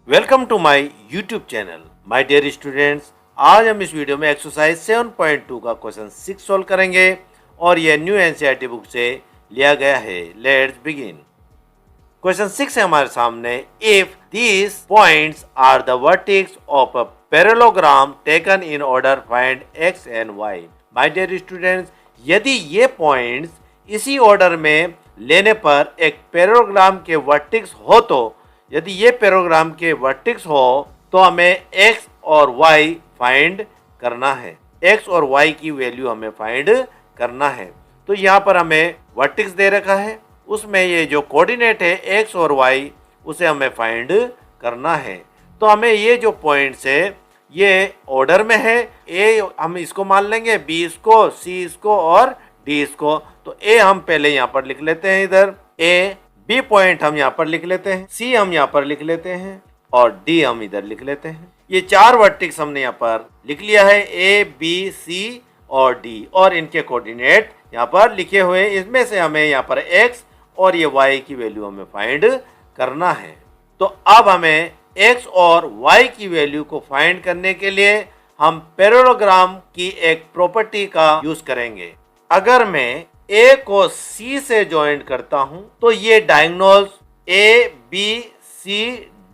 Welcome to my YouTube channel my dear students. आज हम इस वीडियो में एक्सरसाइज 7.2 का क्वेश्चन 6 सॉल्व करेंगे और यह न्यू एनसीईआरटी बुक से लिया गया है। Let's begin. क्वेश्चन 6 है हमारे सामने। If these points are the vertex of a parallelogram taken in order find x and y. My dear students, यदि ये पॉइंट्स इसी ऑर्डर में लेने पर एक पैरेललोग्राम के वर्टेक्स हो तो यदि ये पैरेललोग्राम के वर्टेक्स हो तो हमें x और y फाइंड करना है। x और y की वैल्यू हमें फाइंड करना है। तो यहाँ पर हमें वर्टेक्स दे रखा है, उसमें ये जो कोऑर्डिनेट है x और y उसे हमें फाइंड करना है। तो हमें ये जो पॉइंट्स है ये ऑर्डर में है। a हम इसको मान लेंगे, b इसको, c इसको और d इसको। तो a हम पहले यहाँ पर लिख लेते हैं, इधर a, बी पॉइंट हम यहाँ पर लिख लेते हैं, सी हम यहाँ पर लिख लेते हैं और डी हम इधर लिख लेते हैं। ये चार वर्टेक्स हमने यहाँ पर लिख लिया है, ए बी सी और डी, और इनके कोऑर्डिनेट यहाँ पर लिखे हुए। इसमें से हमें यहाँ पर एक्स और ये वाई की वैल्यू हमें फाइंड करना है। तो अब हमें एक्स और वाई की वैल्यू को फाइंड करने के लिए हम पैरेललोग्राम की एक प्रॉपर्टी का यूज करेंगे। अगर मैं ए को सी से ज्वाइन करता हूं तो ये diagonals A B C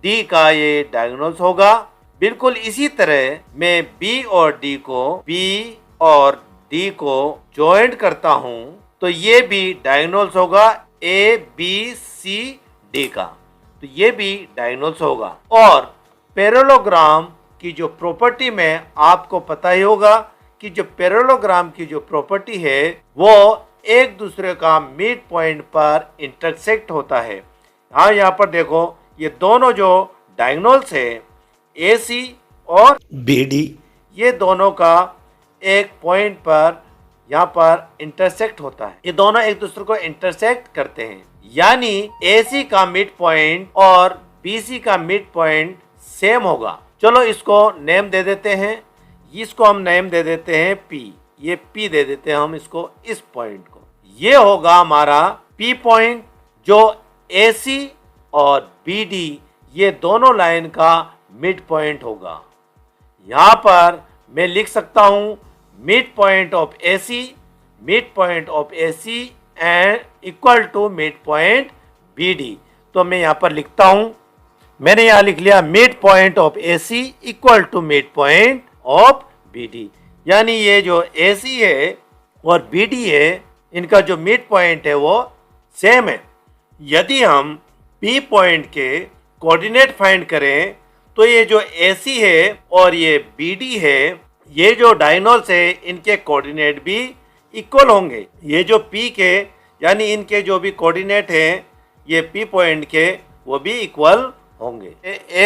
D का ये डायगोनल्स होगा। बिल्कुल इसी तरह मैं बी और डी को, बी और डी को ज्वाइन करता हूं तो ये भी डायगोनल्स होगा ए बी सी डी का। तो ये भी डायगोनल्स होगा। और पैरेललोग्राम की जो प्रॉपर्टी में आपको पता ही होगा कि जो पैरेललोग्राम की जो प्रॉपर्टी है वो एक दूसरे का मिड पॉइंट पर इंटरसेक्ट होता है। हाँ, यहाँ पर देखो ये दोनों जो डायगोनल्स है ए सी और बी डी, ये दोनों का एक पॉइंट पर यहाँ पर इंटरसेक्ट होता है। ये दोनों एक दूसरे को इंटरसेक्ट करते हैं, यानी ए सी का मिड पॉइंट और बी सी का मिड पॉइंट सेम होगा। चलो इसको नेम दे देते हैं, इसको हम नेम दे देते हैं पी, ये P दे देते हैं हम इसको, इस पॉइंट को। ये होगा हमारा P पॉइंट जो AC और BD ये दोनों लाइन का मिड पॉइंट होगा। यहाँ पर मैं लिख सकता हूँ mid point of AC, mid point of AC and equal to mid point BD। तो मैं यहाँ पर लिखता हूँ, मैंने यहाँ लिख लिया mid point of AC equal to mid point of BD। यानी ये जो AC है और BD है, इनका जो मिड पॉइंट है वो सेम है। यदि हम P पॉइंट के कोऑर्डिनेट फाइंड करें तो ये जो AC है और ये BD है, ये जो डायगोनल्स है इनके कोऑर्डिनेट भी इक्वल होंगे। ये जो P के यानी इनके जो भी कोऑर्डिनेट हैं ये P पॉइंट के वो भी इक्वल होंगे।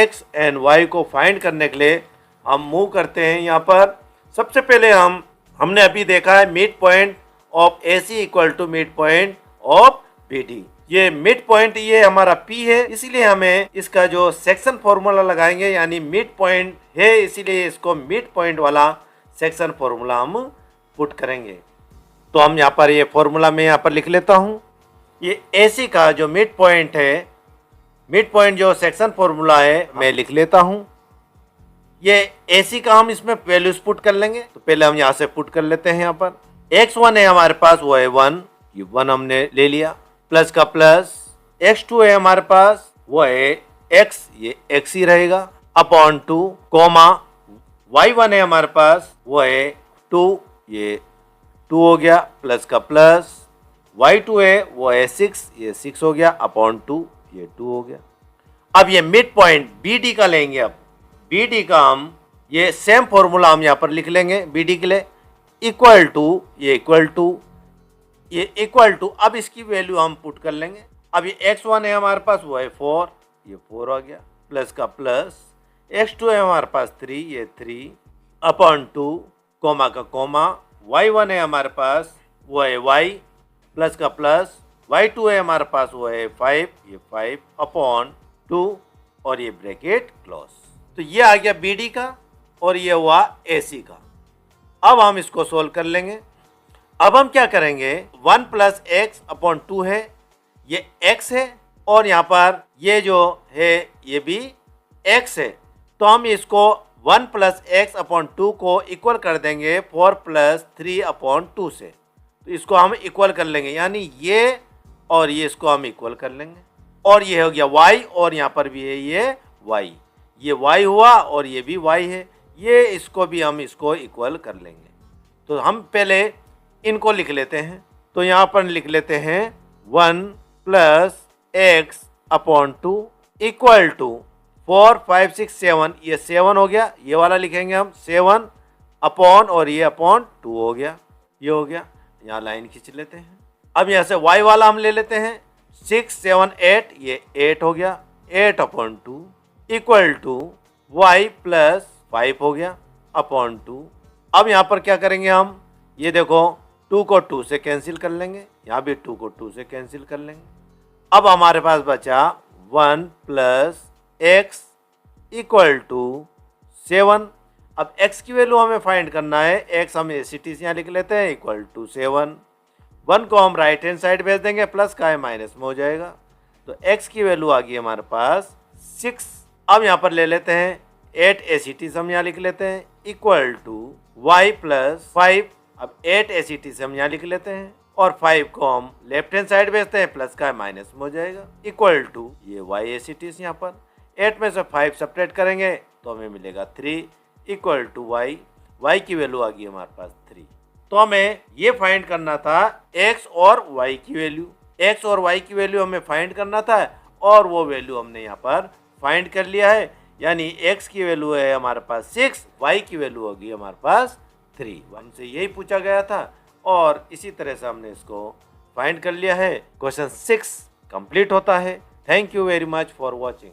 X एंड Y को फाइंड करने के लिए हम मूव करते हैं। यहाँ पर सबसे पहले हमने अभी देखा है mid point of AC equal to mid point of BD। ये मिड पॉइंट ये हमारा P है, इसीलिए हमें इसका जो सेक्शन फॉर्मूला लगाएंगे, यानी मिड पॉइंट है इसीलिए इसको मिड पॉइंट वाला सेक्शन फॉर्मूला हम पुट करेंगे। तो हम यहाँ पर ये फॉर्मूला में यहाँ पर लिख लेता हूँ। ये AC का जो मिड पॉइंट है, मिड पॉइंट जो सेक्शन फॉर्मूला है मैं लिख लेता हूँ। ये AC का हम इसमें वैल्यूज पुट कर लेंगे। तो पहले हम यहाँ से पुट कर लेते हैं। यहाँ पर x1 है हमारे पास, वो है 1, ये 1 हमने ले लिया, प्लस का प्लस। x2 है हमारे पास, वो है x, ये x ही रहेगा, अपॉन 2, कोमा। y1 है हमारे पास, वो है 2, ये 2 हो गया, प्लस का प्लस। y2 है वो है 6, ये 6 हो गया, अपॉन 2, ये 2 हो गया। अब ये मिड पॉइंट BD का लेंगे। अब BD का हम ये सेम फॉर्मूला हम यहाँ पर लिख लेंगे BD के लिए, इक्वल टू, ये इक्वल टू, ये इक्वल टू। अब इसकी वैल्यू हम पुट कर लेंगे। अब ये x1 है हमारे पास, वो है 4, ये 4 आ गया, प्लस का प्लस। x2 है हमारे पास 3, ये 3, अपॉन 2, कोमा का कोमा। y1 है हमारे पास, वो है y, प्लस का प्लस। y2 है हमारे पास, वो है 5, ये 5, अपॉन 2 और ये ब्रैकेट क्लोज। तो ये आ गया BD का और ये हुआ AC का। अब हम इसको सोल्व कर लेंगे। अब हम क्या करेंगे, 1 प्लस एक्स अपॉन 2 है, ये x है और यहाँ पर ये जो है ये भी x है तो हम इसको 1 प्लस एक्स अपॉन 2 को इक्वल कर देंगे 4 प्लस 3 अपॉन 2 से। तो इसको हम इक्वल कर लेंगे, यानी ये और ये इसको हम इक्वल कर लेंगे, और ये हो गया y, और यहाँ पर भी है ये y, ये y हुआ और ये भी y है, ये इसको भी हम इसको इक्वल कर लेंगे। तो हम पहले इनको लिख लेते हैं, तो यहाँ पर लिख लेते हैं 1 plus x upon 2 equal to 4 5 6 7, ये 7 हो गया, ये वाला लिखेंगे हम 7 अपॉन, और ये अपॉन 2 हो गया, ये हो गया। यहाँ लाइन खींच लेते हैं। अब यहाँ से y वाला हम ले लेते हैं 6 7 8, ये 8 हो गया, 8 upon 2 equal to y plus 5 हो गया अपॉन 2। अब यहाँ पर क्या करेंगे हम, ये देखो 2 को 2 से कैंसिल कर लेंगे, यहाँ भी 2 को 2 से कैंसिल कर लेंगे। अब हमारे पास बचा 1 प्लस एक्स इक्वल टू 7। अब x की वैल्यू हमें फाइंड करना है, x हम एस टी से यहाँ लिख लेते हैं इक्वल टू 7। 1 को हम राइट हैंड साइड भेज देंगे, प्लस का है माइनस में हो जाएगा, तो x की वैल्यू आ गई हमारे पास 6। अब यहाँ पर ले लेते हैं 8 एस टी से हम यहाँ लिख लेते हैं इक्वल टू y प्लस 5। अब 8 एस टी से हम यहाँ लिख लेते हैं, और 5 को हम लेफ्ट हैंड साइड भेजते हैं, प्लस का है माइनस में हो जाएगा इक्वल टू ये y एस टी से यहाँ पर 8 में से 5 सेपरेट करेंगे तो हमें मिलेगा 3 इक्वल टू y की वैल्यू आ गई हमारे पास 3। तो हमें ये फाइंड करना था x और y की वैल्यू, x और y की वैल्यू हमें फाइंड करना था, और वो वैल्यू हमने यहाँ पर फाइंड कर लिया है, यानी x की वैल्यू है हमारे पास 6, y की वैल्यू होगी हमारे पास 3। हमसे यही पूछा गया था और इसी तरह से हमने इसको फाइंड कर लिया है। क्वेश्चन 6 कंप्लीट होता है। Thank you very much for watching.